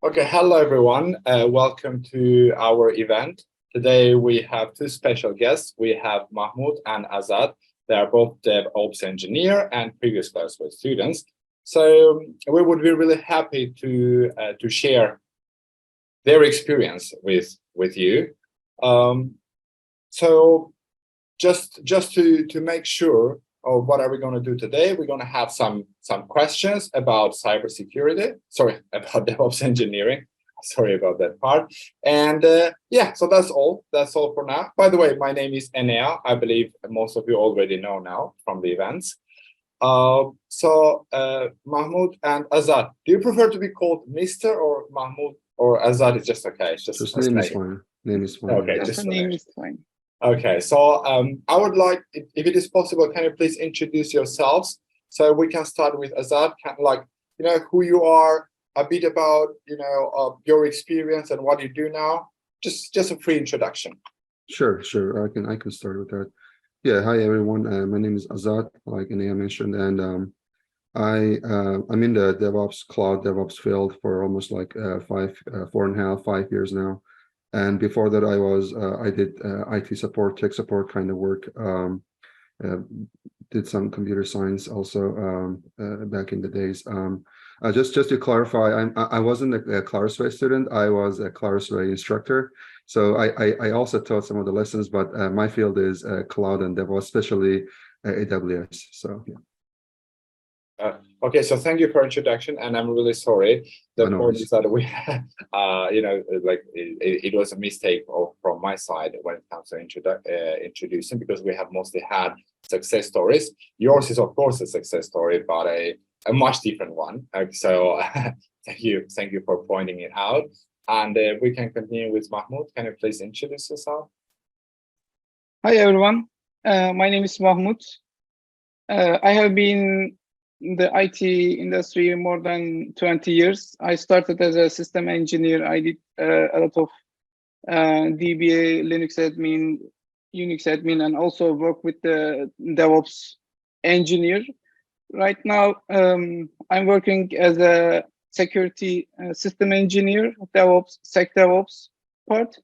Okay, hello everyone. Welcome to our event. Today we have two special guests. We have Mahmoud and Azad. They are both DevOps Engineer and previous Clarusway students. So we would be really happy to share their experience with you. So just to make sure of what are we going to do today, we're going to have some questions about cybersecurity. Sorry, about DevOps engineering. Sorry about that part. And yeah, so that's all. That's all for now. By the way, my name is Enea. I believe most of you already know now from the events. Mahmoud and Azad, do you prefer to be called Mr. or Mahmoud, or Azad is just okay? It's just name is fine. Name is fine. Okay, just name is fine. Okay, so I would like, if it is possible, can you please introduce yourselves? So we can start with Azad, who you are, a bit about, your experience and what you do now. Just a free introduction. Sure. I can start with that. Yeah, hi everyone. My name is Azad, like Inea mentioned, and I'm in the DevOps cloud DevOps field for almost like 4.5 years now. And before that, I did IT support, tech support kind of work. Did some computer science also back in the days. Just to clarify, I wasn't a Clarusway student. I was a Clarusway instructor. So I also taught some of the lessons, but my field is cloud and DevOps, especially AWS. So yeah. Okay, so thank you for introduction, and I'm really sorry. The point is that we, it was a mistake from my side when it comes to introducing, because we have mostly had success stories. Yours is of course a success story, but a much different one. So thank you for pointing it out. And we can continue with Mahmoud. Can you please introduce yourself? Hi everyone. My name is Mahmoud. I have been in the IT industry more than 20 years. I started as a system engineer. I did a lot of DBA, Linux admin, Unix admin, and also work with the DevOps engineer. Right now, I'm working as a security system engineer, SecDevOps part.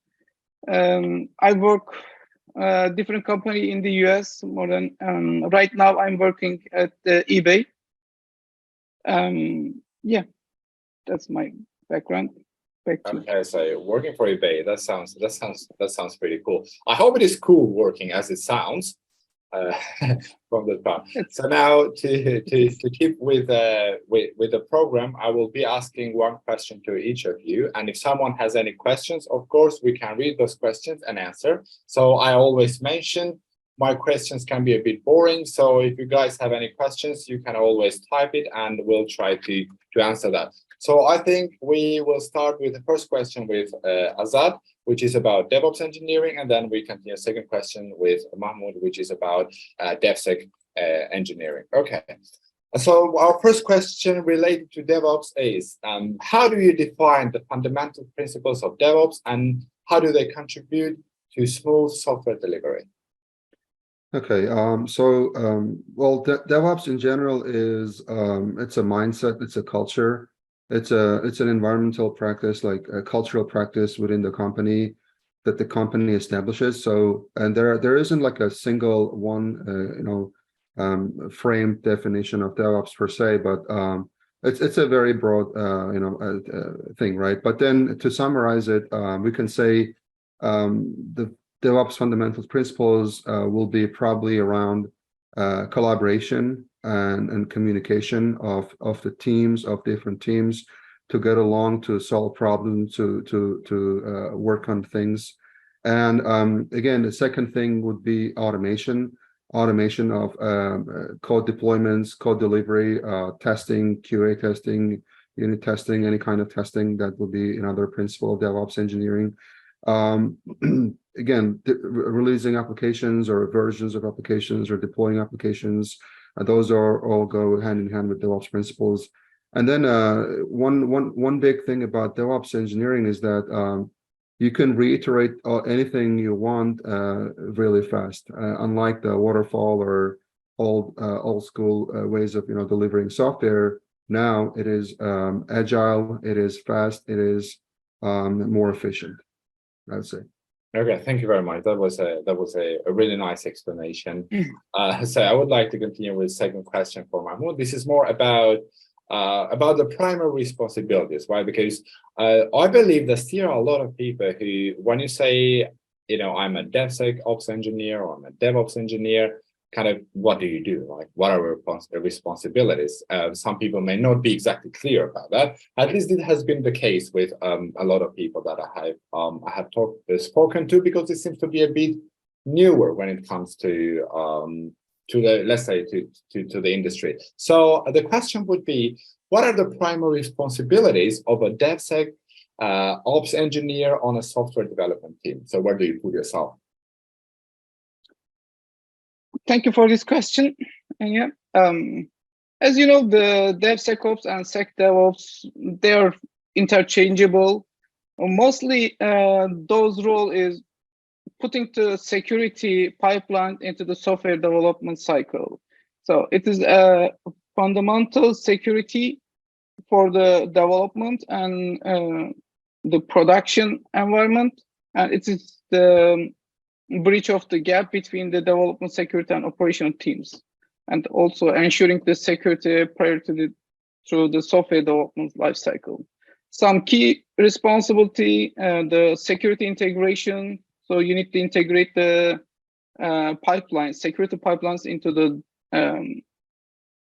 I work different company in the US more than right now. I'm working at eBay. Yeah, that's my background. Okay, so working for eBay, that sounds pretty cool. I hope it is cool working as it sounds from the part. So now to keep with the program, I will be asking one question to each of you, and if someone has any questions, of course we can read those questions and answer. So I always mention my questions can be a bit boring, so if you guys have any questions, you can always type it and we'll try to answer that. So I think we will start with the first question with Azad, which is about DevOps engineering, and then we continue second question with Mahmoud, which is about DevSec engineering. Okay, so our first question related to DevOps is, how do you define the fundamental principles of DevOps and how do they contribute to smooth software delivery? Okay, well, DevOps in general is it's a mindset, it's a culture, it's an environmental practice, like a cultural practice within the company that the company establishes. So, and there isn't like a single one framed definition of DevOps per se, but it's a very broad thing, right? But then to summarize it, we can say the DevOps fundamental principles will be probably around collaboration and communication of the teams, of different teams, to get along, to solve problems, to work on things. And again, the second thing would be automation of code deployments, code delivery, testing, QA testing, unit testing, any kind of testing. That would be another principle of DevOps engineering. Again, releasing applications or versions of applications or deploying applications, those are all go hand in hand with DevOps principles. And then one big thing about DevOps engineering is that you can reiterate anything you want really fast, unlike the waterfall or old school ways of delivering software. Now it is agile, it is fast, it is more efficient, I'd say. Okay, thank you very much. That was a really nice explanation. So I would like to continue with second question for Mahmoud. This is more about the primary responsibilities, right? Because I believe that there are a lot of people who, when you say, you know, I'm a DevSecOps engineer or I'm a DevOps engineer, kind of what do you do? Like, what are responsibilities? Some people may not be exactly clear about that. At least it has been the case with a lot of people that I have spoken to, because it seems to be a bit newer when it comes to the, let's say, to the industry. So the question would be, what are the primary responsibilities of a DevSecOps engineer on a software development team? So where do you put yourself? Thank you for this question. Yeah. As you know, the DevSecOps and SecDevOps, they are interchangeable. Mostly, those role is putting the security pipeline into the software development cycle. So it is a fundamental security for the development and the production environment, and it is the bridge of the gap between the development security and operational teams, and also ensuring the security prior to through the software development lifecycle. Some key responsibility, the security integration. So you need to integrate the pipelines, security pipelines into the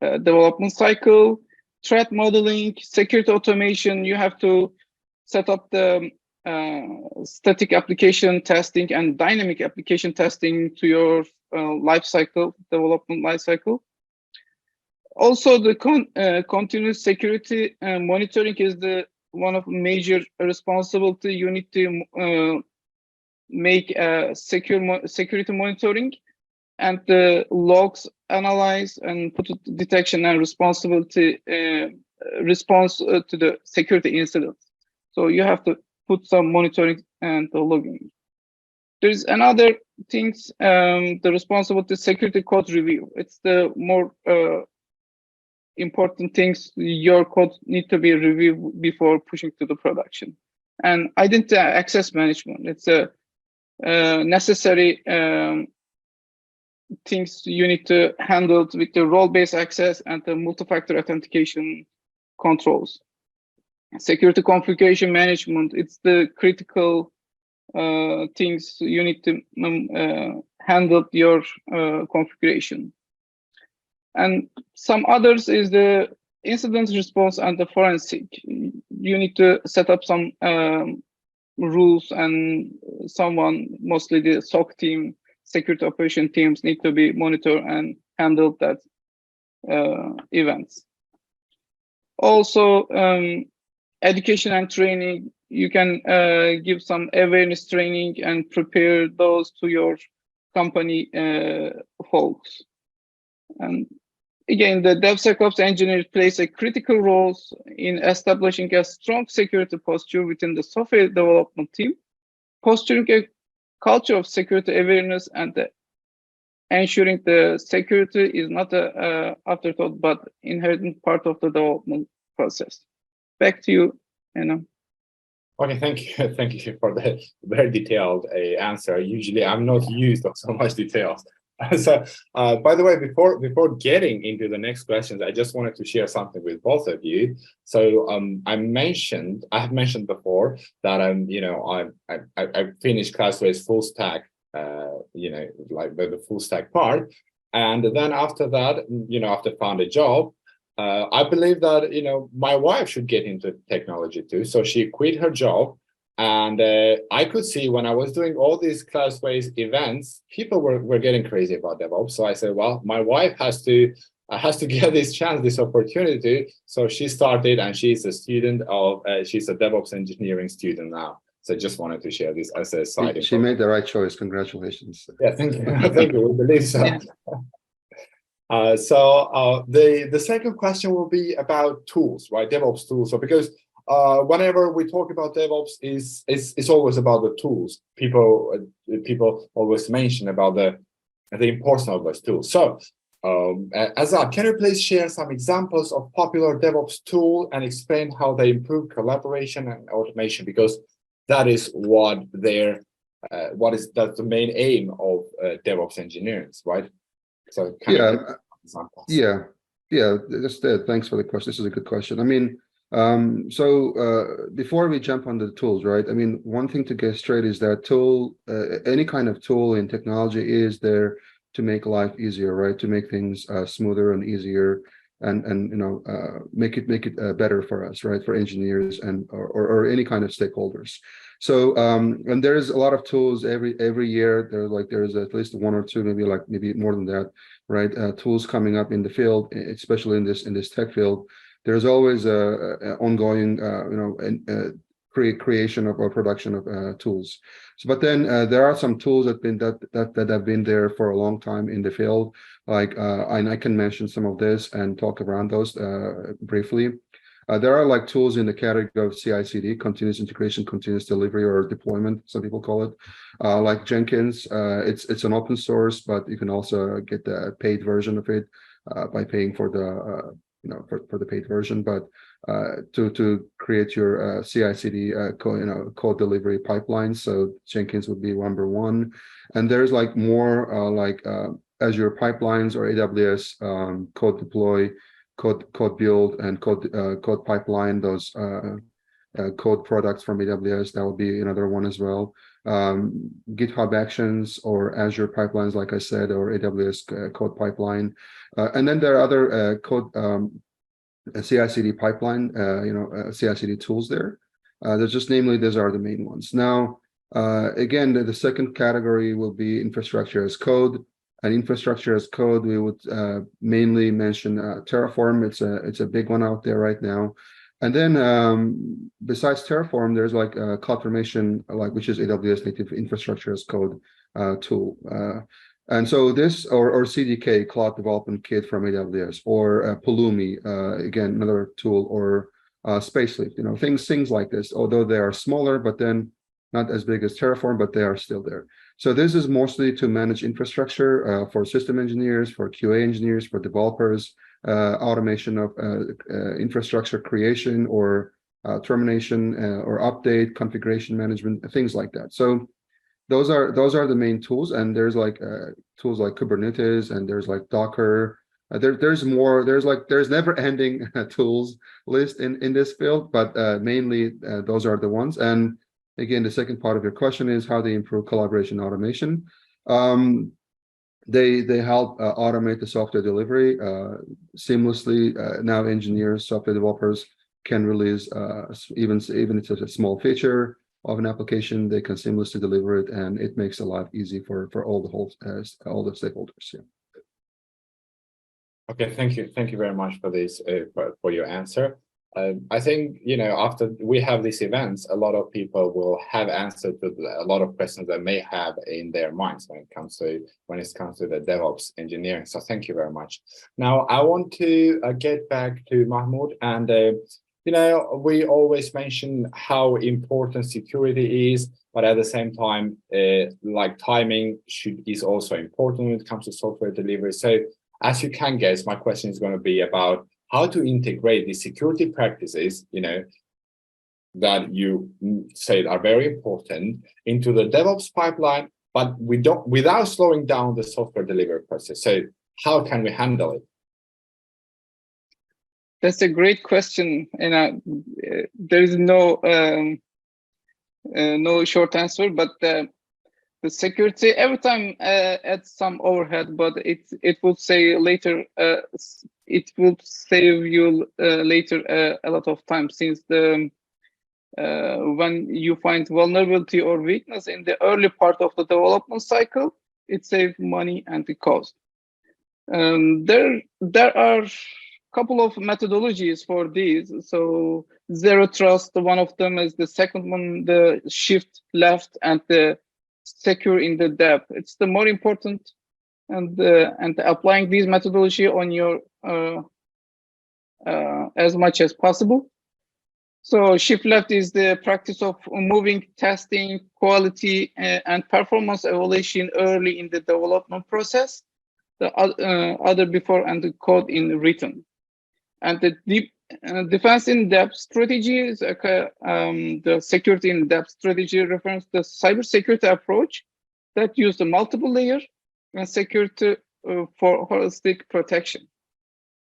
development cycle. Threat modeling, security automation. You have to set up the static application testing and dynamic application testing to your lifecycle, development lifecycle. Also, the continuous security monitoring is the one of major responsibility. You need to make security monitoring and the logs analyze and put detection and responsibility response to the security incidents. So you have to put some monitoring and the logging. There's another things, the responsibility security code review. It's the more important things. Your code need to be reviewed before pushing to the production. And identity access management. It's a necessary things you need to handle with the role-based access and the multi-factor authentication controls. Security configuration management, it's the critical things you need to handle your configuration. And some others is the incident response and the forensic. You need to set up some rules, and someone, mostly the SOC team, security operation teams, need to be monitored and handle that events. Also, education and training. You can give some awareness training and prepare those to your company folks. And again, the DevSecOps engineer plays a critical role in establishing a strong security posture within the software development team, fostering a culture of security awareness, and ensuring the security is not an afterthought but inherent part of the development process. Back to you, Anna. Okay, thank you for the very detailed answer. Usually, I'm not used to so much details. So, by the way, before getting into the next questions, I just wanted to share something with both of you. So, I have mentioned before that I finished Clarusway's full stack, like the full stack part, and then after that, after found a job, I believe that my wife should get into technology too. So she quit her job. And I could see when I was doing all these Clarusway's events, people were getting crazy about DevOps. So I said, well, my wife has to get this chance, this opportunity. So she started, and she's a student of, she's a DevOps engineering student now. So I just wanted to share this as a side. She made the right choice. Congratulations. Yeah, thank you. Thank you. We believe so. Yeah. So the second question will be about tools, right? DevOps tools. So because whenever we talk about DevOps, it's always about the tools. People always mention about the importance of those tools. So Azad, can you please share some examples of popular DevOps tool and explain how they improve collaboration and automation? Because that is what that's the main aim of DevOps engineers, right? So can you give examples? Thanks for the question. This is a good question. I mean, before we jump on the tools, right? I mean, one thing to get straight is that any kind of tool in technology is there to make life easier, right? To make things smoother and easier, and make it better for us, right? For engineers and or any kind of stakeholders. So and there's a lot of tools every year. There's at least one or two, maybe more than that, right? Tools coming up in the field, especially in this tech field. There's always a ongoing creation of or production of tools. So, but then there are some tools that have been there for a long time in the field. And I can mention some of this and talk around those briefly. There are like tools in the category of CI/CD, continuous integration, continuous delivery, or deployment, some people call it, like Jenkins. It's an open source, but you can also get the paid version of it by paying for the for the paid version. But to create your CI/CD code delivery pipeline, so Jenkins would be number one. And there's like more Azure pipelines or AWS code deploy, code build, and code pipeline, those code products from AWS. That would be another one as well. GitHub Actions or Azure pipelines, like I said, or AWS code pipeline. And then there are other code CI/CD pipeline, CI/CD tools there. There's just namely, those are the main ones. Now, again, the second category will be infrastructure as code. And infrastructure as code, we would mainly mention Terraform. It's a big one out there right now. And then besides Terraform, there's like CloudFormation, which is AWS native infrastructure as code tool. And so this or CDK, Cloud Development Kit from AWS, or Pulumi, again, another tool, or Spaceleaf, things like this, although they are smaller, but then not as big as Terraform, but they are still there. So this is mostly to manage infrastructure for system engineers, for QA engineers, for developers, automation of infrastructure creation or termination or update, configuration management, things like that. So those are the main tools, and there's like tools like Kubernetes, and there's like Docker. There's more. There's never-ending tools list in this field, but mainly those are the ones. And again, the second part of your question is how they improve collaboration automation. They help automate the software delivery seamlessly. Now engineers, software developers can release even if it's a small feature of an application, they can seamlessly deliver it, and it makes a life easy for all the stakeholders. Yeah. Okay, thank you very much for this for your answer. I think after we have these events, a lot of people will have answered to a lot of questions that may have in their minds when it comes to the DevOps engineering. So thank you very much. Now I want to get back to Mahmoud, and we always mention how important security is, but at the same time, timing is also important when it comes to software delivery. So as you can guess, my question is going to be about how to integrate the security practices, that you said are very important into the DevOps pipeline, but without slowing down the software delivery process. So how can we handle it? That's a great question, and there is no short answer. But the security every time adds some overhead, but it will say later. It will save you later a lot of time, since when you find vulnerability or weakness in the early part of the development cycle, it saves money and the cost. There are couple of methodologies for these. So zero trust, one of them is. The second one, the shift left, and the secure in the depth. It's the more important, and applying these methodology on your as much as possible. So shift left is the practice of moving testing, quality, and performance evaluation early in the development process. the other before and the code in written. And the deep defense in depth strategy is the security in depth strategy refers to the cybersecurity approach that use the multiple layer and security for holistic protection.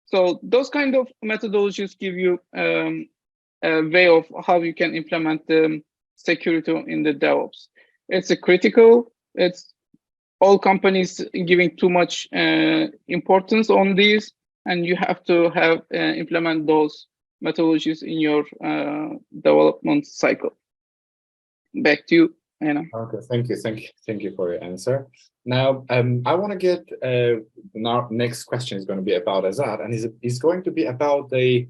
So those kind of methodologies give you a way of how you can implement the security in the DevOps. It's a critical. It's all companies giving too much importance on these, and you have to have implement those methodologies in your development cycle. Back to you, Anna. Okay, thank you for your answer. Now, I want to get our next question is going to be about Azad, and is going to be about the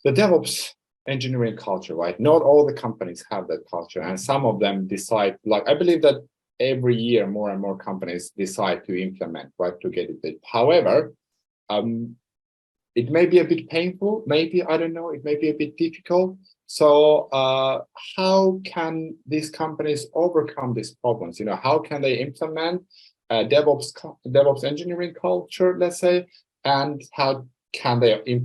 DevOps engineering culture, right? Not all the companies have that culture, and some of them decide. Like I believe that every year more and more companies decide to implement, right, to get it. However, it may be a bit painful. Maybe I don't know. It may be a bit difficult. So how can these companies overcome these problems? You know, how can they implement DevOps engineering culture, let's say, and how can they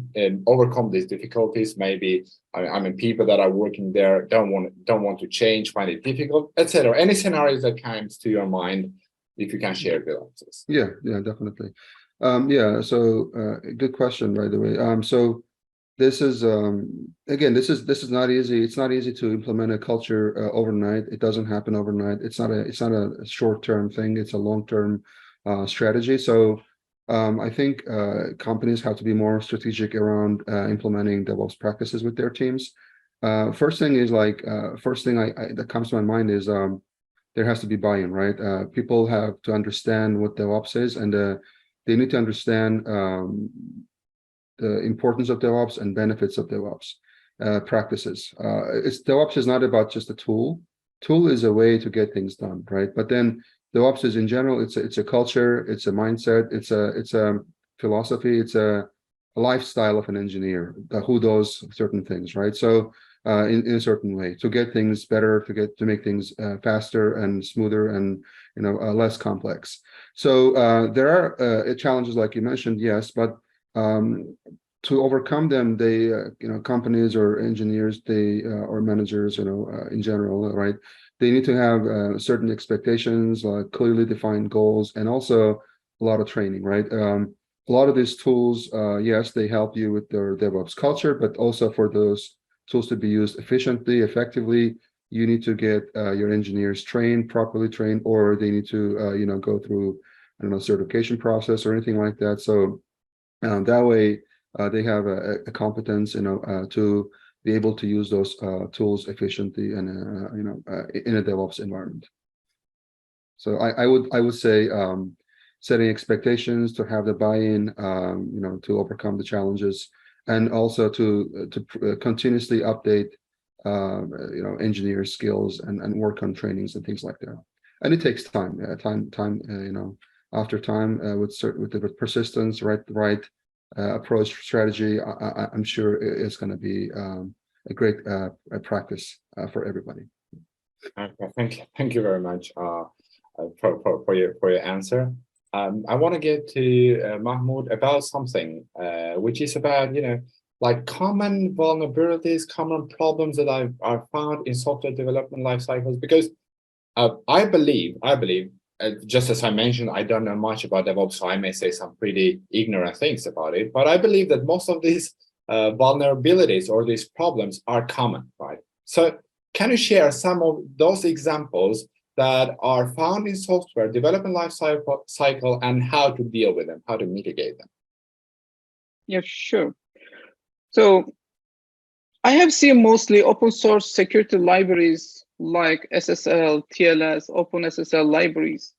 overcome these difficulties? Maybe I mean people that are working there don't want to change, find it difficult, etc. Any scenarios that comes to your mind, if you can share with us. Yeah, definitely. So good question, by the way. So this is again, this is not easy. It's not easy to implement a culture overnight. It doesn't happen overnight. It's not a short-term thing. It's a long-term strategy. So I think companies have to be more strategic around implementing DevOps practices with their teams. First thing that comes to my mind is there has to be buy-in, right? People have to understand what DevOps is, and they need to understand the importance of DevOps and benefits of DevOps practices. DevOps is not about just a tool. Tool is a way to get things done, right? But then DevOps is in general, it's a culture, it's a mindset, it's a philosophy, it's a lifestyle of an engineer who does certain things, right? So in a certain way to get things better, to make things faster and smoother and less complex. So there are challenges like you mentioned, yes, but to overcome them, they companies or engineers, or managers, in general, right? They need to have certain expectations, clearly defined goals, and also a lot of training, right? A lot of these tools, yes, they help you with their DevOps culture, but also for those tools to be used efficiently, effectively, you need to get your engineers properly trained, or they need to, go through, I don't know, certification process or anything like that. So that way they have a competence, to be able to use those tools efficiently and in a DevOps environment. So I would say setting expectations, to have the buy-in, to overcome the challenges, and also to continuously update engineer skills and work on trainings and things like that. And it takes time, after time, with the persistence, right approach, strategy, I'm sure it's going to be a great practice for everybody. Okay, thank you very much for your answer. I want to get to Mahmoud about something which is about like common vulnerabilities, common problems that I've found in software development life cycles. Because I believe just as I mentioned, I don't know much about DevOps, so I may say some pretty ignorant things about it. But I believe that most of these vulnerabilities or these problems are common, right? So can you share some of those examples that are found in software development life cycle and how to deal with them, how to mitigate them? Yeah, sure. So I have seen mostly open source security libraries like SSL, TLS, OpenSSL libraries.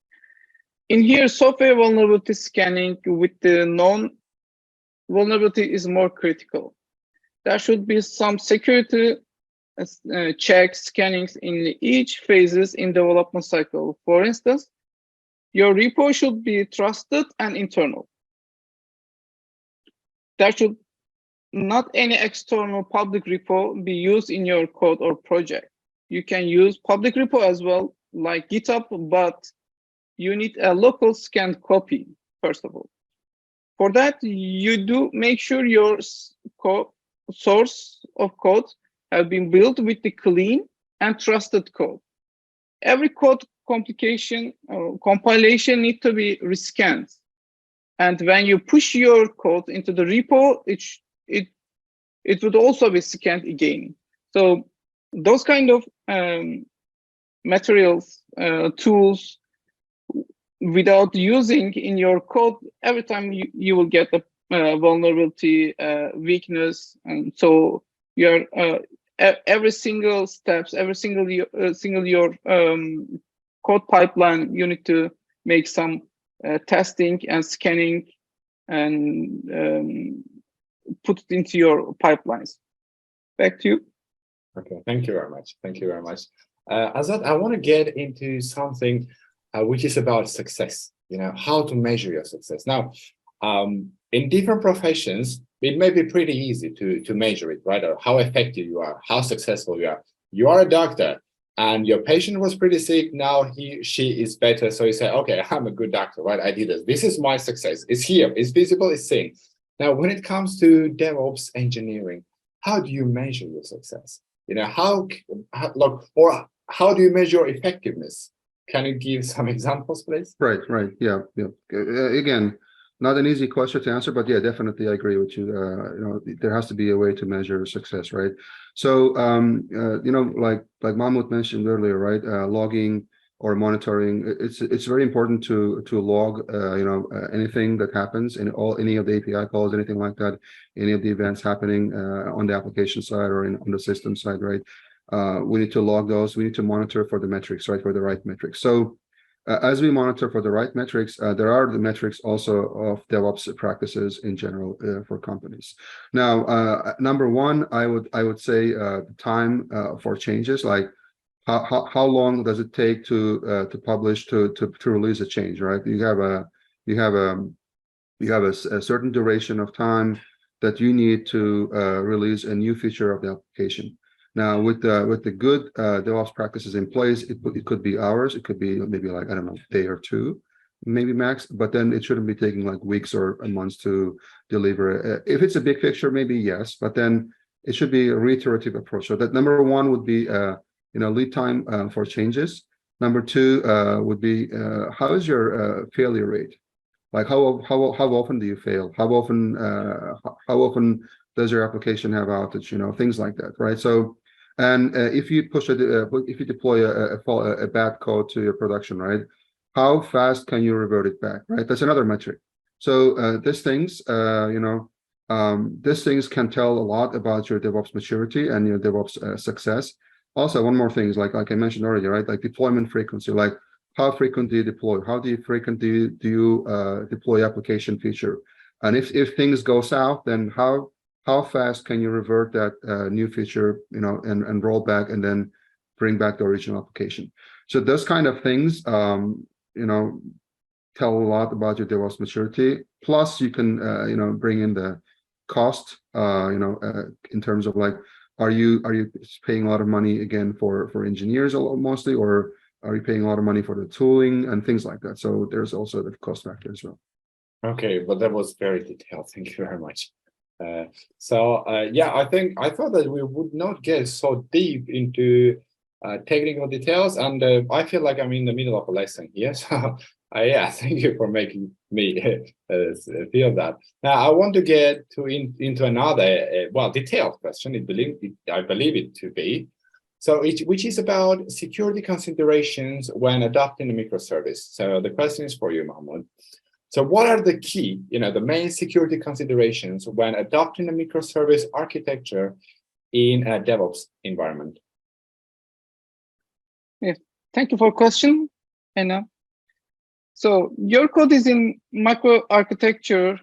In here, software vulnerability scanning with the known vulnerability is more critical. There should be some security checks, scannings in each phases in development cycle. For instance, your repo should be trusted and internal. There should not any external public repo be used in your code or project. You can use public repo as well, like GitHub, but you need a local scanned copy. first of all. For that, you do make sure your source of code have been built with the clean and trusted code. Every code compilation need to be rescanned. And when you push your code into the repo, it would also be scanned again. So those kind of materials, tools, without using in your code, every time you will get a vulnerability, weakness, and so your every single steps, every single your code pipeline, you need to make some testing and scanning and put it into your pipelines. Back to you. Okay, thank you very much. Thank you very much. Azad, I want to get into something which is about success, how to measure your success. Now, in different professions, it may be pretty easy to measure it, right? Or how effective you are, how successful you are. You are a doctor and your patient was pretty sick. Now she is better. So you say, okay, I'm a good doctor, right? I did this. This is my success. It's here, it's visible, it's seen. Now, when it comes to DevOps engineering, how do you measure your success? How do you measure effectiveness? Can you give some examples, please? Right. Yeah. Again, not an easy question to answer, but yeah, definitely I agree with you. There has to be a way to measure success, right? So, like Mahmoud mentioned earlier, right? Logging or monitoring, it's very important to log, anything that happens in any of the API calls, anything like that, any of the events happening on the application side or on the system side, right? We need to log those. We need to monitor for the metrics, right? For the right metrics. So as we monitor for the right metrics, there are the metrics also of DevOps practices in general for companies. Now, number one, I would say the time for changes, like how long does it take to publish to release a change, right? You have a certain duration of time that you need to release a new feature of the application. Now, with the good DevOps practices in place, it could be hours, it could be maybe like, I don't know, a day or two, maybe max, but then it shouldn't be taking like weeks or months to deliver. If it's a big fixture, maybe yes, but then it should be a reiterative approach. So that number one would be lead time for changes. Number two would be how is your failure rate? Like how often do you fail? How often does your application have outage? Things like that, right? So, and if you deploy a bad code to your production, right? How fast can you revert it back, right? That's another metric. So these things, these things can tell a lot about your DevOps maturity and your DevOps success. Also, one more thing is like I mentioned earlier, right? Like deployment frequency, like how frequent do you deploy? How frequent do you deploy application feature? And if things go south, then how fast can you revert that new feature, and roll back and then bring back the original application? So those kind of things, tell a lot about your DevOps maturity. Plus, you can, bring in the cost, in terms of like, are you paying a lot of money again for engineers mostly, or are you paying a lot of money for the tooling and things like that? So there's also the cost factor as well. Okay, but that was very detailed. Thank you very much. I thought that we would not get so deep into technical details, and I feel like I'm in the middle of a lesson here. So thank you for making me feel that. Now I want to get into another detailed question. I believe it to be. So which is about security considerations when adopting a microservice. So the question is for you, Mahmoud. So what are the key, the main security considerations when adopting a microservice architecture in a DevOps environment? Yeah, thank you for the question, Anna. So your code is in microarchitecture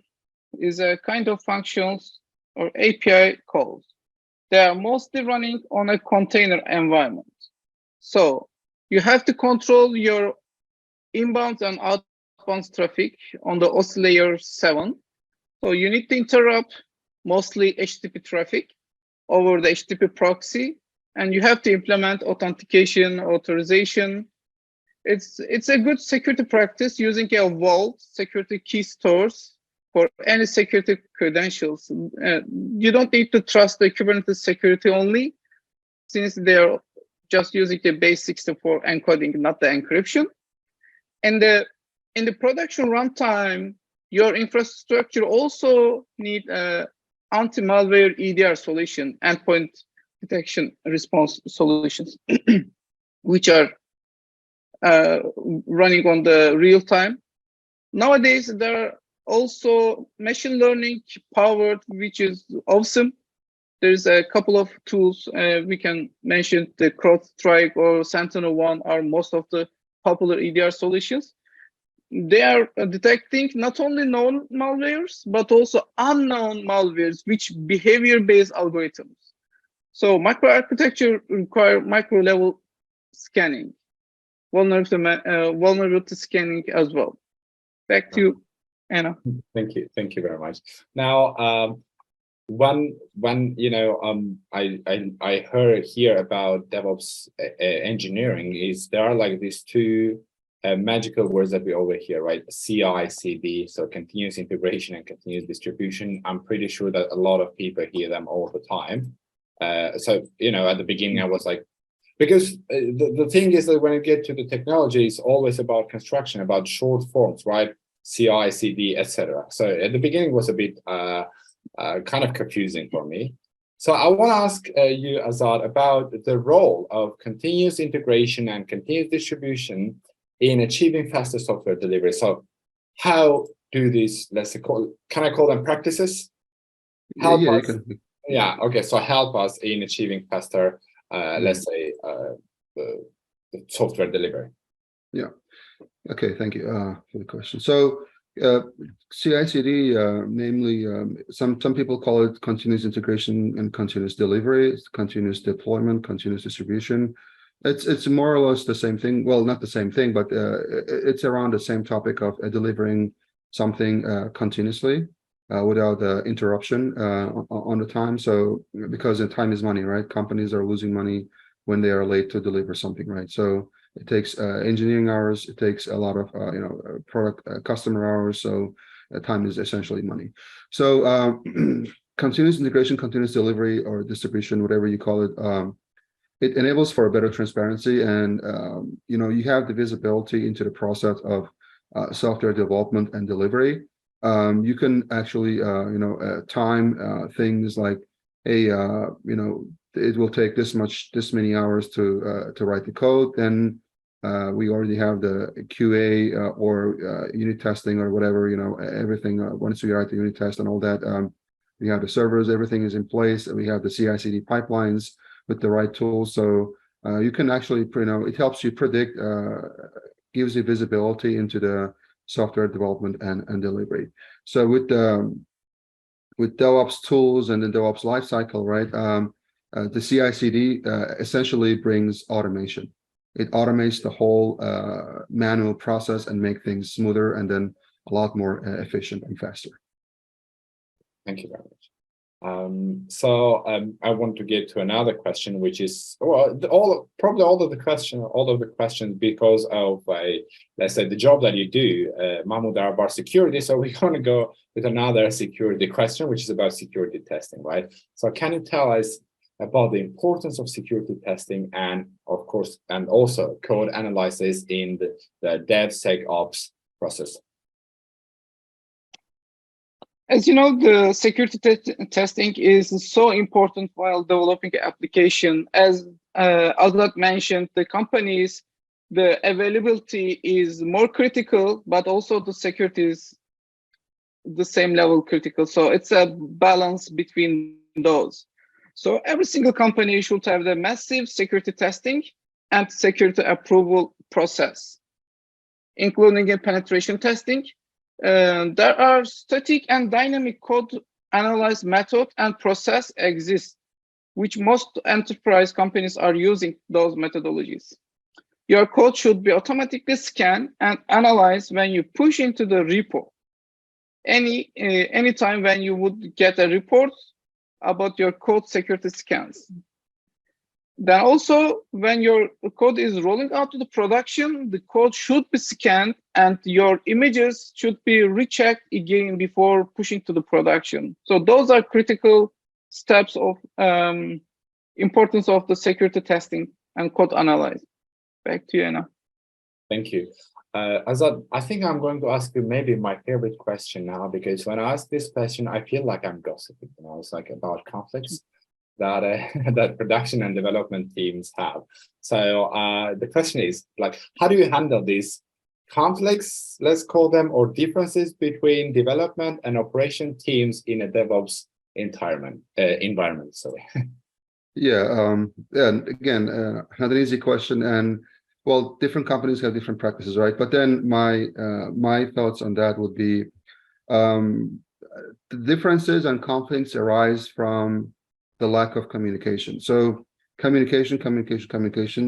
is a kind of functions or API calls. They are mostly running on a container environment. So you have to control your inbound and outbound traffic on the OS layer 7. So you need to interrupt mostly HTTP traffic over the HTTP proxy, and you have to implement authentication, authorization, It's a good security practice using a vault security key stores for any security credentials. You don't need to trust the Kubernetes security only, since they're just using the basics for encoding, not the encryption. And in the production runtime, your infrastructure also need a anti-malware EDR solution, endpoint detection response solutions, which are running on the real time. Nowadays, there are also machine learning powered, which is awesome. There's a couple of tools we can mention. The CrowdStrike or Sentinel-1 are most of the popular EDR solutions. They are detecting not only known malwares, but also unknown malwares, which behavior-based algorithms. So microarchitecture require micro-level scanning, vulnerability scanning as well. Back to you, Anna. Thank you very much. Now, when I heard here about DevOps engineering, is there are like these two magical words that we always hear, right? CI/CD, so continuous integration and continuous distribution. I'm pretty sure that a lot of people hear them all the time. So at the beginning I was like, because the thing is that when you get to the technology, it's always about construction, about short forms, right? CI/CD, etc. So at the beginning it was a bit kind of confusing for me. So I want to ask you, Azad, about the role of continuous integration and continuous distribution in achieving faster software delivery. So how do these, can I call them practices? Help us. Yeah, okay, so help us in achieving faster, let's say, the software delivery. Yeah. Okay, thank you for the question. So CI/CD, namely, some people call it continuous integration and continuous delivery, continuous deployment, continuous distribution. It's more or less the same thing. Well, not the same thing, but it's around the same topic of delivering something continuously without interruption on the time. So because the time is money, right? Companies are losing money when they are late to deliver something, right? So it takes engineering hours. It takes a lot of product customer hours. So time is essentially money. So continuous integration, continuous delivery, or distribution, whatever you call it, it enables for a better transparency, and you have the visibility into the process of software development and delivery. You can actually time things like, hey, it will take this many hours to write the code. Then we already have the QA or unit testing or whatever, everything. Once we write the unit test and all that, we have the servers, everything is in place. We have the CI/CD pipelines with the right tools. So you can actually, it helps you predict, gives you visibility into the software development and delivery. So with DevOps tools and the DevOps lifecycle, right? The CI/CD essentially brings automation. It automates the whole manual process and make things smoother and then a lot more efficient and faster. Thank you very much. So I want to get to another question, which is all of the questions because of let's say the job that you do, Mahmoud, are about security. So we're going to go with another security question, which is about security testing, right? So can you tell us about the importance of security testing and, of course, and also code analysis in the DevSecOps process? As you know, the security testing is so important while developing an application. As Azad mentioned, the companies, the availability is more critical, but also the security is the same level critical. So it's a balance between those. So every single company should have the massive security testing and security approval process, including a penetration testing. There are static and dynamic code analyze method and process exist, which most enterprise companies are using those methodologies. Your code should be automatically scanned and analyzed when you push into the repo. Anytime when you would get a report about your code security scans. then also when your code is rolling out to the production, the code should be scanned and your images should be rechecked again before pushing to the production. So those are critical steps of importance of the security testing and code analysis. Back to you, Anna. Thank you. Azad, I think I'm going to ask you maybe my favorite question now, because when I ask this question, I feel like I'm gossiping. You know, it's like about conflicts that that production and development teams have. So the question is, like, how do you handle these conflicts, let's call them, or differences between development and operation teams in a DevOps environment? Sorry. Yeah, and again, not an easy question, and well, different companies have different practices, right? But then my thoughts on that would be the differences and conflicts arise from the lack of communication. So communication.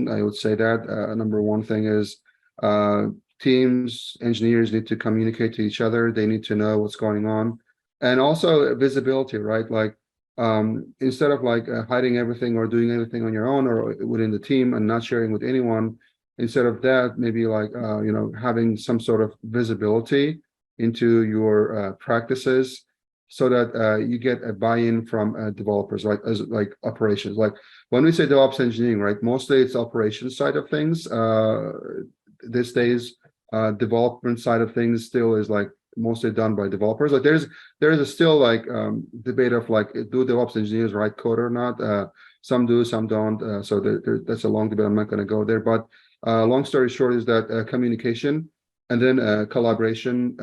I would say that number one thing is teams, engineers need to communicate to each other. They need to know what's going on, and also visibility, right? Like instead of like hiding everything or doing everything on your own or within the team and not sharing with anyone, instead of that, maybe like having some sort of visibility into your practices, so that you get a buy-in from developers, like as like operations. Like when we say DevOps engineering, right, mostly it's operations side of things. These days, development side of things still is like mostly done by developers. Like there is still like debate of like, do DevOps engineers write code or not? Some do, some don't. So that's a long debate. I'm not going to go there. But long story short is that communication, and then collaboration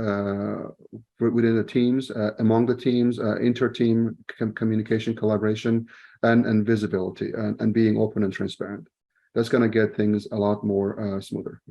within the teams, among the teams, inter-team communication, collaboration, and visibility, and being open and transparent. That's going to get things a lot more smoother.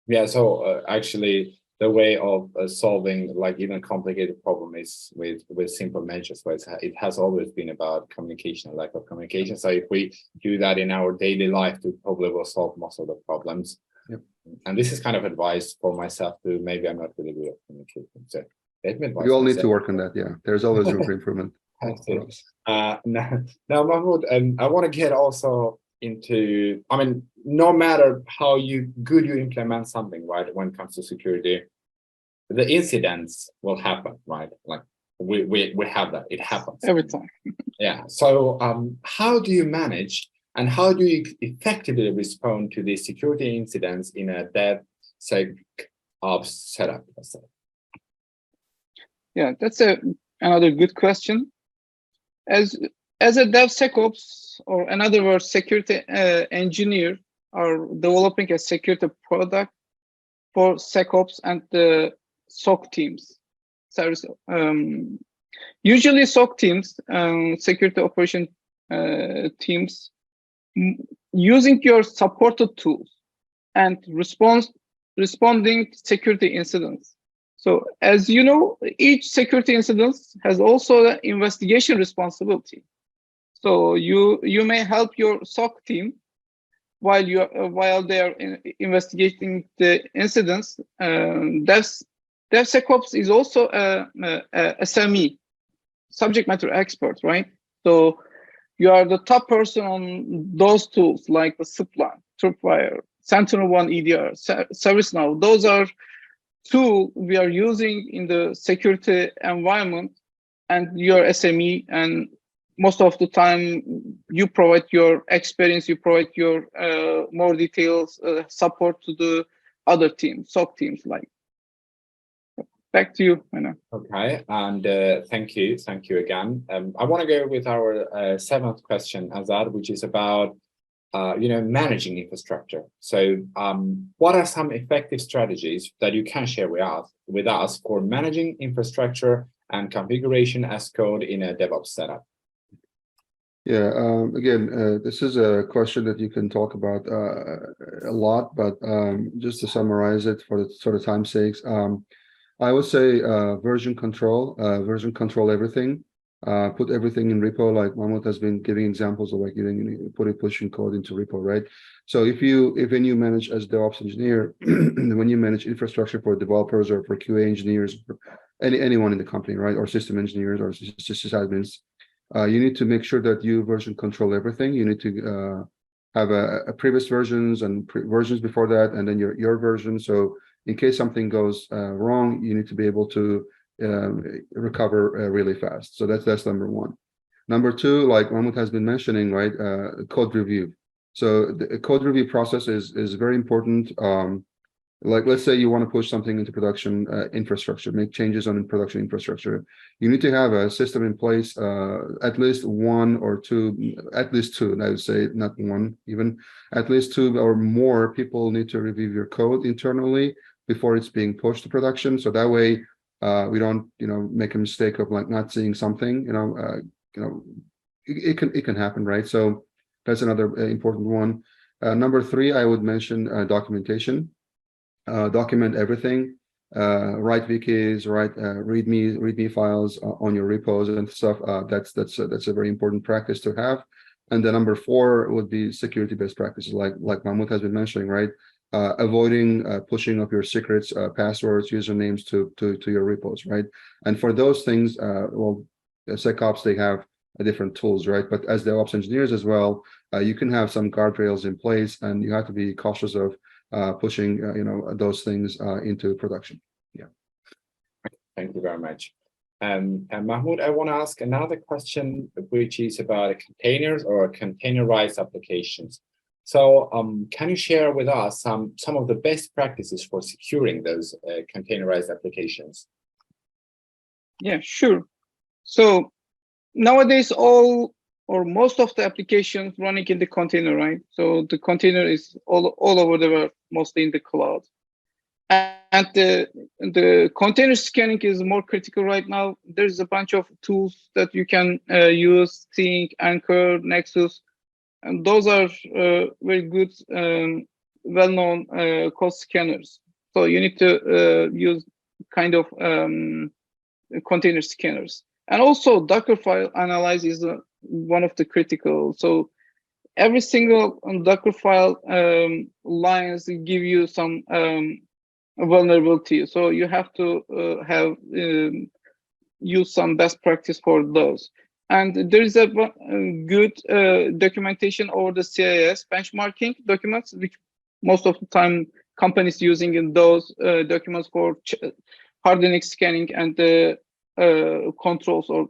Yeah. So actually, the way of solving like even complicated problem is with simple measures. Where it has always been about communication, lack of communication. So if we do that in our daily life, we probably will solve most of the problems. Yep. And this is kind of advice for myself too. Maybe I'm not really good at communicating. So we all need to work on that. Yeah, there's always room for improvement. Now, Mahmoud, I want to get also into, I mean, no matter how good you implement something, right, when it comes to security, the incidents will happen, right? Like we have that, it happens every time. Yeah. So how do you manage and how do you effectively respond to these security incidents in a DevSecOps setup, let's say? Yeah, that's another good question. As a DevSecOps, or in other words, security engineer, are developing a security product for SecOps and the SOC teams. Usually SOC teams, security operation teams, using your supported tools and responding to security incidents. So as you know, each security incident has also an investigation responsibility. So you may help your SOC team while they are investigating the incidents. DevSecOps is also a SME, subject matter expert, right? So you are the top person on those tools like the Splunk, Tripwire, SentinelOne EDR, ServiceNow. Those are tools we are using in the security environment, and your SME, and most of the time you provide your experience, you provide your more details, support to the other teams, SOC teams. Like, back to you, Anna. Okay, and thank you again. I want to go with our seventh question, Azad, which is about managing infrastructure. So what are some effective strategies that you can share with us for managing infrastructure and configuration as code in a DevOps setup? Yeah, again, this is a question that you can talk about a lot, but just to summarize it for the sort of time's sakes, I would say version control everything. Put everything in repo, like Mahmoud has been giving examples of, like pushing code into repo, right? So when you manage as DevOps engineer, when you manage infrastructure for developers or for QA engineers, anyone in the company, right, or system engineers or sysadmins, you need to make sure that you version control everything. You need to have a previous versions and versions before that, and then your version. So in case something goes wrong, you need to be able to recover really fast. So that's number one. Number two, like Mahmoud has been mentioning, right, code review. So the code review process is very important. Like, let's say you want to push something into production infrastructure, make changes on production infrastructure. You need to have a system in place, at least one or two, at least two, I would say, not one, even at least two or more people need to review your code internally before it's being pushed to production. So that way, we don't, make a mistake of like not seeing something, it can happen, right? So that's another important one. Number three, I would mention documentation. Document everything, write wikis, write readme files on your repos and stuff. That's a very important practice to have. And the number four would be security best practices, like Mahmoud has been mentioning, right? Avoiding pushing up your secrets, passwords, usernames to your repos, right? And for those things, SecOps, they have different tools, right? But as DevOps engineers as well, you can have some guardrails in place, and you have to be cautious of pushing those things into production. Yeah. Thank you very much. And Mahmoud, I want to ask another question, which is about containers or containerized applications. So can you share with us some of the best practices for securing those containerized applications? Yeah, sure. So nowadays, all or most of the applications running in the container, right? So the container is all over the world, mostly in the cloud. And the container scanning is more critical right now. There's a bunch of tools that you can use, Think, Anchor, Nexus, and those are very good, well-known code scanners. So you need to use kind of container scanners. And also Docker file analyze is one of the critical. So every single Docker file lines give you some vulnerability. So you have to have use some best practice for those. And there is a good documentation over the CIS benchmarking documents, which most of the time companies using in those documents for hardening, scanning, and the controls or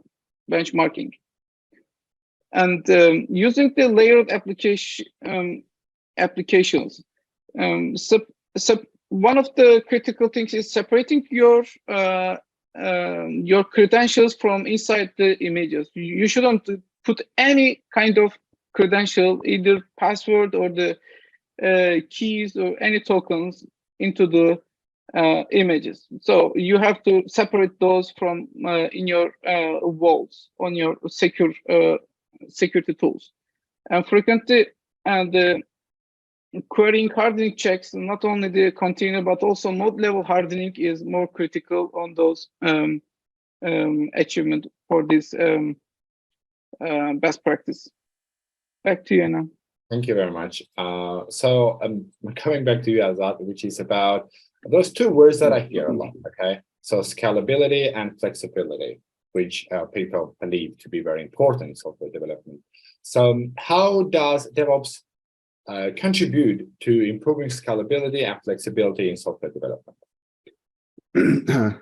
benchmarking. And using the layered applications, one of the critical things is separating your credentials from inside the images. You shouldn't put any kind of credential, either password or the keys or any tokens into the images. So you have to separate those from in your vaults on your security tools. And frequently, the querying hardening checks, not only the container, but also node level hardening is more critical on those achievement for this best practice. Back to you now. Thank you very much. So coming back to you, Azad, which is about those two words that I hear a lot, okay? So scalability and flexibility, which people believe to be very important in software development. So how does DevOps contribute to improving scalability and flexibility in software development?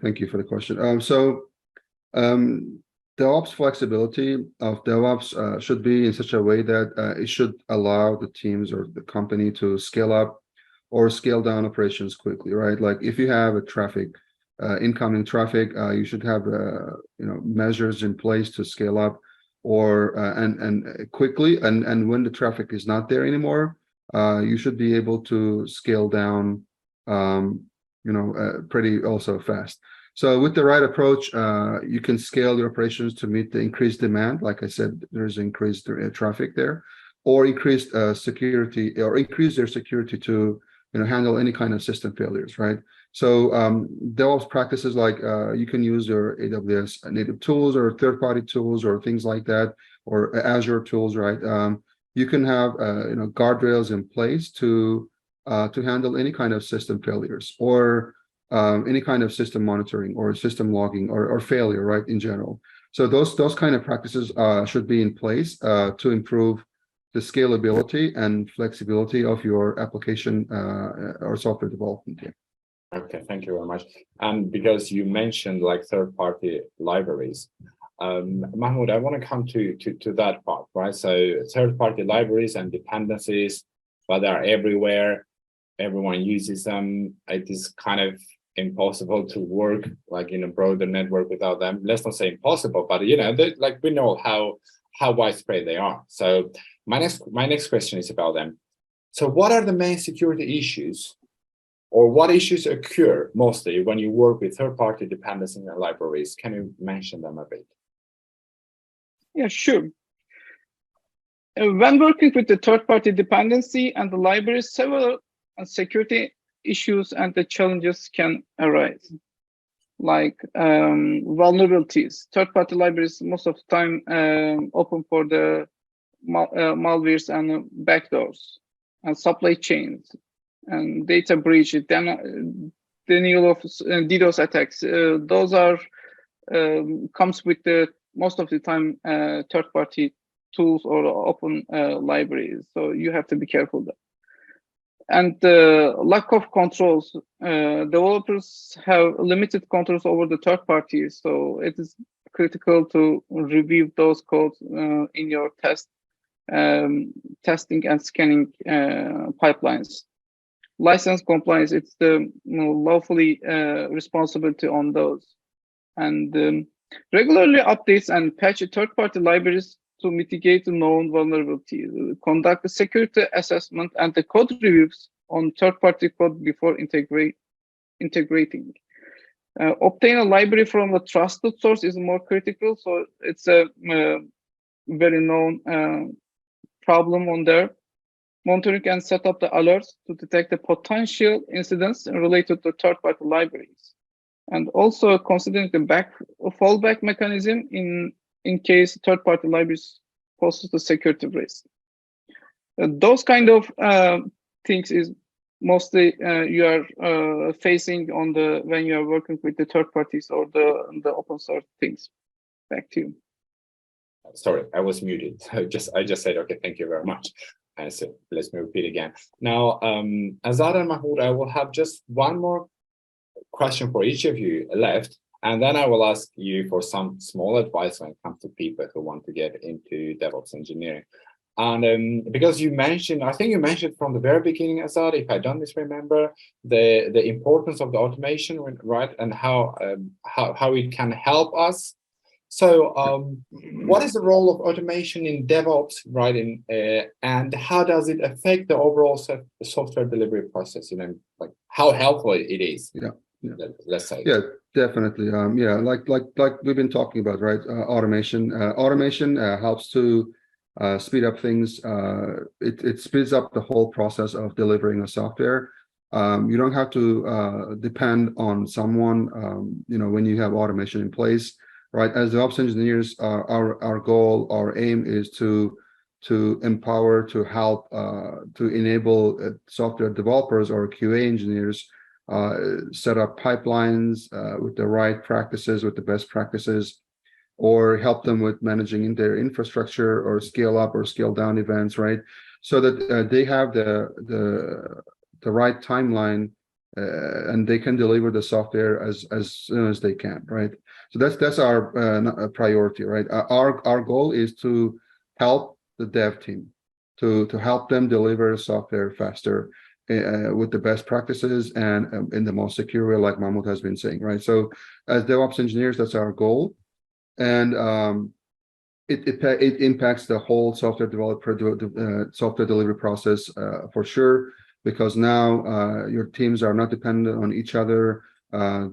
Thank you for the question. DevOps flexibility of DevOps should be in such a way that it should allow the teams or the company to scale up or scale down operations quickly, right? Like if you have a traffic, incoming traffic, you should have measures in place to scale up or and quickly. And when the traffic is not there anymore, you should be able to scale down, pretty also fast. So with the right approach, you can scale your operations to meet the increased demand. Like I said, there's increased traffic there, or increased security, or increase their security to handle any kind of system failures, right? So DevOps practices like you can use your AWS native tools or third-party tools or things like that, or Azure tools, right? You can have guardrails in place to handle any kind of system failures or any kind of system monitoring or system logging or failure, right, in general. So those kind of practices should be in place to improve the scalability and flexibility of your application or software development. Yeah. Okay, thank you very much. And because you mentioned like third-party libraries, Mahmoud, I want to come to that part, right? So third-party libraries and dependencies, but they're everywhere. Everyone uses them. It is kind of impossible to work like in a broader network without them. Let's not say impossible, but you know, like we know how widespread they are. So my next question is about them. So what are the main security issues, or what issues occur mostly when you work with third-party dependencies and libraries? Can you mention them a bit? Yeah, sure. When working with the third-party dependency and the libraries, several security issues and the challenges can arise, like vulnerabilities. Third-party libraries most of the time open for the malwares and backdoors and supply chains and data breach, denial of DDoS attacks. Those are comes with the most of the time third-party tools or open libraries. So you have to be careful there. And the lack of controls. Developers have limited controls over the third parties, so it is critical to review those codes in your testing and scanning pipelines. License compliance, it's the lawfully responsibility on those. And regularly updates and patch third-party libraries to mitigate the known vulnerabilities. Conduct the security assessment and the code reviews on third-party code before integrating. Obtain a library from a trusted source is more critical, so it's a very known problem on there. Monitoring and set up the alerts to detect the potential incidents related to third-party libraries. And also considering the fallback mechanism in case third-party libraries poses the security risk. Those kind of things is mostly you are facing on when you are working with the third parties or the open source things. Back to you. Sorry, I was muted. I just said, okay, thank you very much. And so let's me repeat again. Now, Azad and Mahmoud, I will have just one more question for each of you left, and then I will ask you for some small advice when it comes to people who want to get into DevOps engineering. And because you mentioned, I think you mentioned from the very beginning, Azad, if I don't misremember, the importance of the automation, right, and how it can help us. So what is the role of automation in DevOps, right? And how does it affect the overall software delivery process? You know, like how helpful it is. Yeah. Let's say. Yeah, definitely. Yeah, like we've been talking about, right? Automation. Automation helps to speed up things. It speeds up the whole process of delivering a software. You don't have to depend on someone. You know, when you have automation in place. Right, as DevOps engineers, our goal, our aim is to empower, to help, to enable software developers or QA engineers set up pipelines with the right practices, with the best practices, or help them with managing their infrastructure or scale up or scale down events, right? So that they have the right timeline and they can deliver the software as soon as they can, right? So that's our priority, right? Our goal is to help the dev team, to help them deliver software faster with the best practices and in the most secure way, like Mahmoud has been saying, right? So as DevOps engineers, that's our goal, and it impacts the whole software software delivery process for sure, because now your teams are not dependent on each other.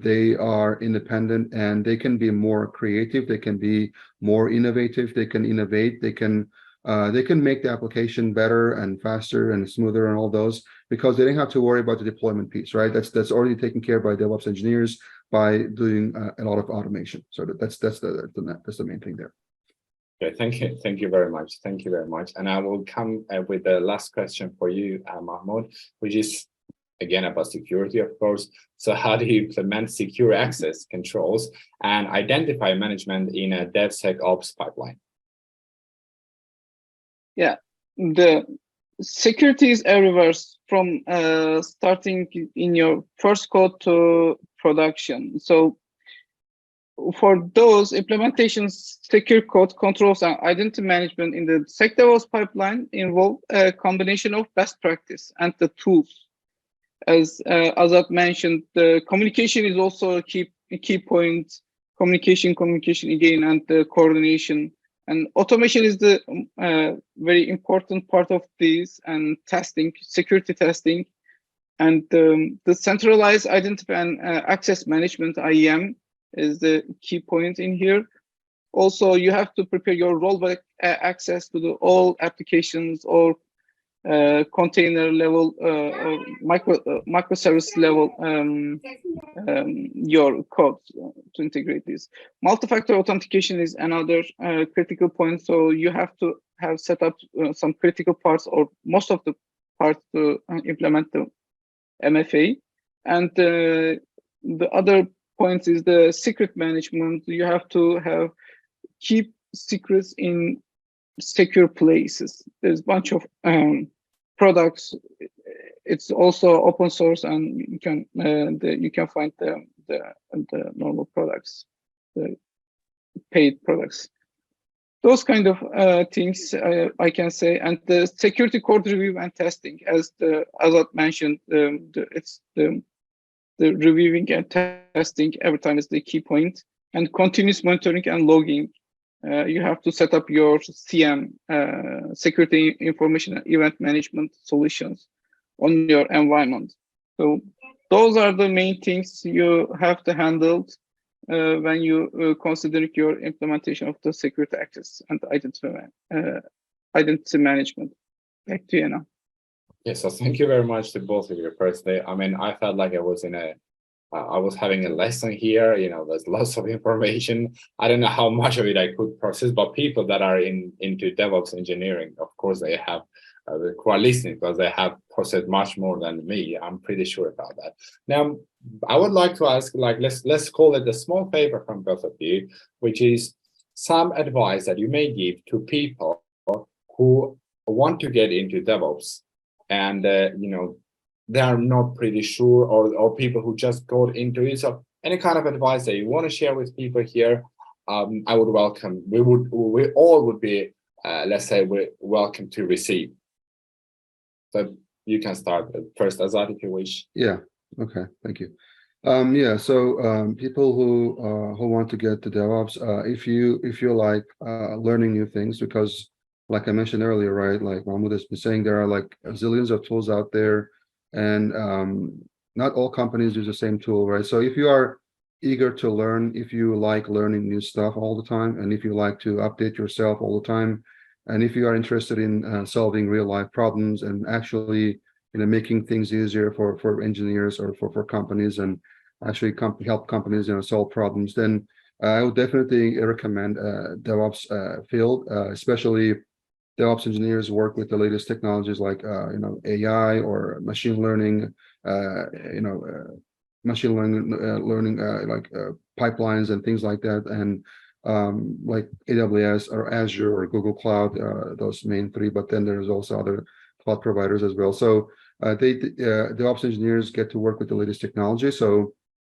They are independent and they can be more creative. They can be more innovative. They can innovate. They can make the application better and faster and smoother and all those, because they don't have to worry about the deployment piece, right? That's already taken care by DevOps engineers by doing a lot of automation. So that's the main thing there. Okay, thank you very much. Thank you very much. And I will come with the last question for you, Mahmoud, which is again about security, of course. So how do you implement secure access controls and identify management in a DevSecOps pipeline? Yeah, the security is everywhere from starting in your first code to production. So for those implementations, secure code controls and identity management in the SecDevOps pipeline involve a combination of best practice and the tools. As Azat mentioned, the communication is also a key point. Communication again, and the coordination. And automation is the very important part of this, and testing, security testing, and the centralized identity and access management (IAM) is the key point in here. Also, you have to prepare your rollback access to all applications or container level, microservice level, your code to integrate this. Multi-factor authentication is another critical point. So you have to have set up some critical parts or most of the parts to implement the MFA. And the other point is the secret management. You have to keep secrets in secure places. There's a bunch of products. It's also open source, and you can find the normal products, the paid products. Those kind of things I can say. And the security code review and testing, as Azat mentioned, it's the reviewing and testing every time is the key point, and continuous monitoring and logging. You have to set up your CM, security information and event management solutions on your environment. So those are the main things you have to handle when you consider your implementation of the security access and identity management. Back to you now. Yes, so thank you very much to both of you personally. I mean, I felt like I was I was having a lesson here. You know, there's lots of information. I don't know how much of it I could process, but people that are into DevOps engineering, of course, they have who are listening, because they have processed much more than me. I'm pretty sure about that. Now, I would like to ask, like, let's call it a small favor from both of you, which is some advice that you may give to people who want to get into DevOps, and you know, they are not pretty sure, or people who just got into it. So any kind of advice that you want to share with people here, I would welcome. We all would be, let's say, we're welcome to receive. So you can start first, Azad, if you wish. Yeah. Okay. Thank you. Yeah. So people who want to get to DevOps, if you like learning new things, because like I mentioned earlier, right? Like Mahmoud has been saying, there are like zillions of tools out there, and not all companies use the same tool, right? So if you are eager to learn, if you like learning new stuff all the time, and if you like to update yourself all the time, and if you are interested in solving real life problems and actually, you know, making things easier for engineers or for companies, and actually help companies, you know, solve problems, then I would definitely recommend DevOps field, especially DevOps engineers work with the latest technologies like you know, AI or machine learning, like pipelines and things like that, and like AWS or Azure or Google Cloud, those main three. But then there's also other cloud providers as well. So DevOps engineers get to work with the latest technology. So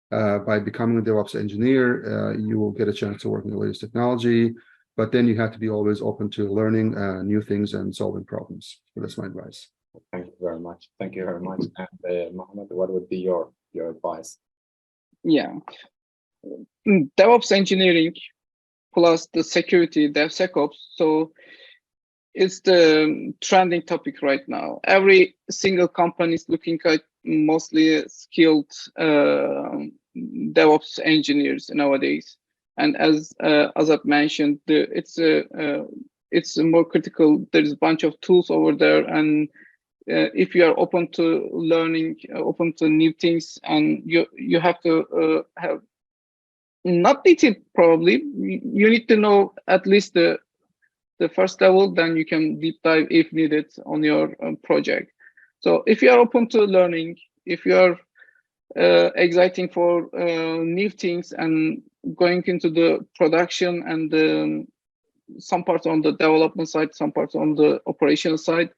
by becoming a DevOps engineer, you will get a chance to work in the latest technology. But then you have to be always open to learning new things and solving problems. So that's my advice. Thank you very much. Thank you very much. And Mohammed, what would be your advice? Yeah, DevOps engineering plus the security, DevSecOps. So it's the trending topic right now. Every single company is looking at mostly skilled DevOps engineers nowadays. And as Azat mentioned, it's more critical. There's a bunch of tools over there, and if you are open to learning, open to new things, and you have to have not detailed probably. You need to know at least the first level. Then you can deep dive if needed on your project. So if you are open to learning, if you are exciting for new things and going into the production and some parts on the development side, some parts on the operational side.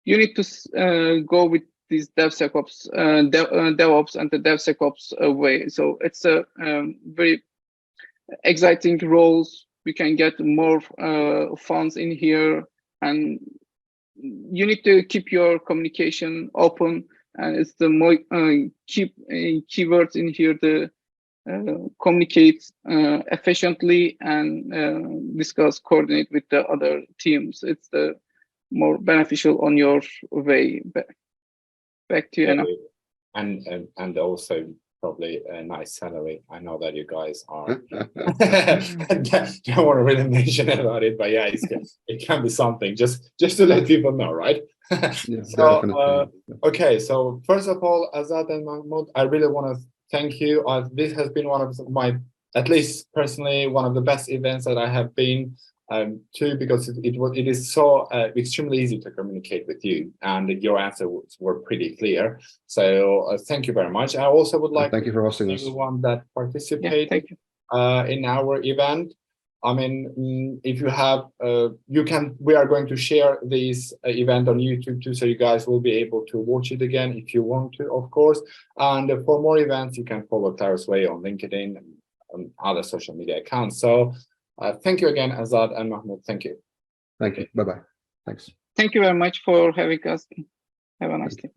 You need to go with these DevSecOps, DevOps and the DevSecOps way. So it's a very exciting roles. We can get more funds in here, and you need to keep your communication open. And it's the more keep keywords in here to communicate efficiently and discuss, coordinate with the other teams. It's the more beneficial on your way back to you. And also probably a nice salary. I know that you guys are don't want to really mention about it, but yeah, it can be something just to let people know, right? Yeah, So okay, so first of all, Azad and Mahmoud, I really want to thank you. This has been one of my, at least personally, one of the best events that I have been to, because it is so extremely easy to communicate with you, and your answers were pretty clear. So thank you very much. I also would like thank you for hosting us. Everyone that participated in our event. I mean, if you have, we are going to share this event on YouTube too, so you guys will be able to watch it again if you want to, of course. And for more events, you can follow Clarusway on LinkedIn and on other social media accounts. So thank you again, Azad and Mahmoud. Thank you. Thank you. Bye-bye. Thanks. Thank you very much for having us. Have a nice day.